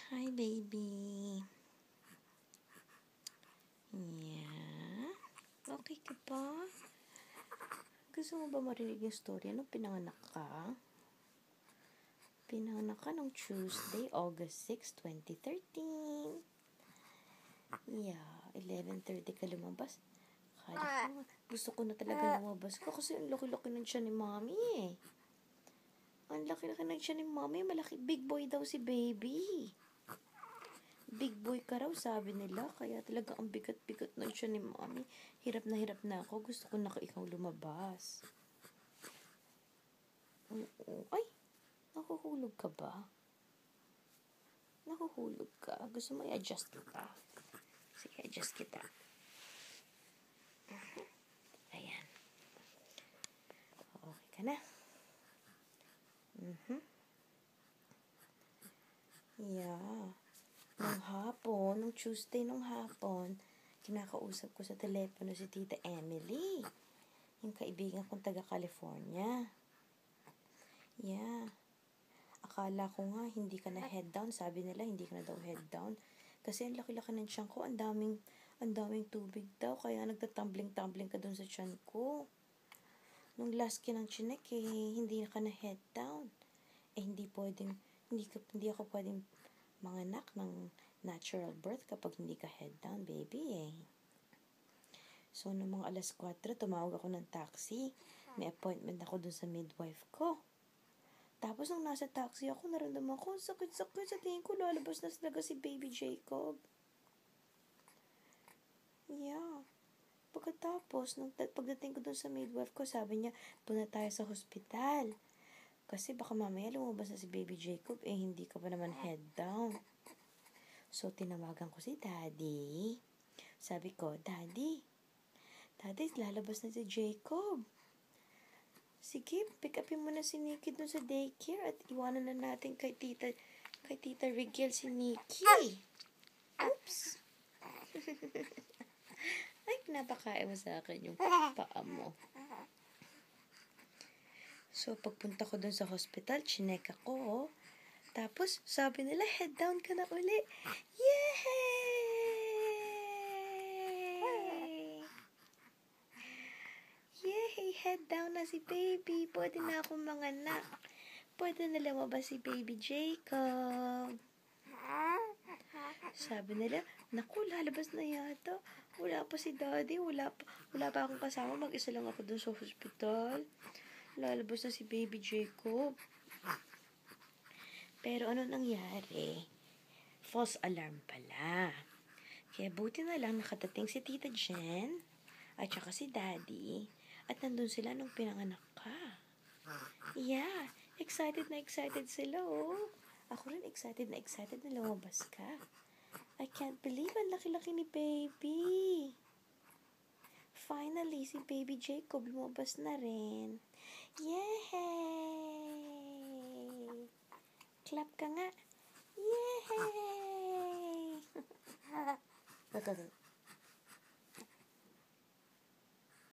Hi, baby. Yeah? Okay ka ba? Gusto mo ba marinig yung story? Anong pinanganak ka? Pinanganak ka nung Tuesday, August 6, 2013. Yeah, 11:30 ka lumabas. Kala ko, gusto ko na talaga lumabas ko kasi ang laki-laki ng tiyan ni Mommy eh. Ang laki-laki ng tiyan ni Mommy. Malaki, big boy daw si baby. Big boy ka raw, sabi nila. Kaya talaga ang bigat-bigat ng tiyan ni Mommy. Hirap na ako. Gusto ko na ikaw lumabas. Oo. Ay, nakuhulog ka ba? Nakuhulog ka? Gusto mo i-adjust kita? Sige, adjust kita. Ayan. Okay ka na? Yeah. Nung Tuesday nung hapon, kinakausap ko sa telepono si Tita Emily. Yung kaibigan kong taga-California. Yeah. Akala ko nga hindi ka na head down. Sabi nila hindi ka na daw head down. Kasi ang laki-laki ng tiyan ko. Ang daming tubig daw. Kaya nagtatumbling-tumbling ka dun sa tiyan ko. Nung last kinang chinek hindi ka na head down. Hindi ako pwedeng manganak ng natural birth kapag hindi ka head down, baby So, nung mga alas 4, tumawag ako ng taxi. May appointment ako dun sa midwife ko. Tapos, nung nasa taxi ako, naramdaman ko, sakit-sakit sa tingin ko, lalabas na talaga si baby Jacob. Yeah. Pagkatapos, pagdating ko dun sa midwife ko, sabi niya, punta tayo sa hospital. Kasi baka mamaya lumabas na si baby Jacob, hindi ka pa naman head down. So, tinawagan ko si Daddy. Sabi ko, Daddy, lalabas na si Jacob. Sige, pick upin mo na si Nikki dun sa daycare at iwanan na natin kay Tita Rigel si Nikki. Oops. Ay, napakain mo sa akin yung paa mo. So, pagpunta ko dun sa hospital, chinek ako, Tapos, sabi nila, head down ka na uli. Yay! Yay! Head down na si baby. Pwede na akong manganak. Pwede na lumabas si baby Jacob. Sabi nila, naku, lalabas na yata. Wala pa si Daddy. Wala pa akong kasama. Mag-isa lang ako dun sa hospital. Lalabas na si baby Jacob. Pero ano nangyari? False alarm pala. Kaya buti na lang nakatating si Tita Jen at saka si Daddy at nandun sila nung pinanganak ka. Yeah, excited sila Ako rin excited na lumabas ka. I can't believe ang laki-laki ni baby. Finally, si baby Jacob lumabas na rin. Yay! Clap ka nga. Yay!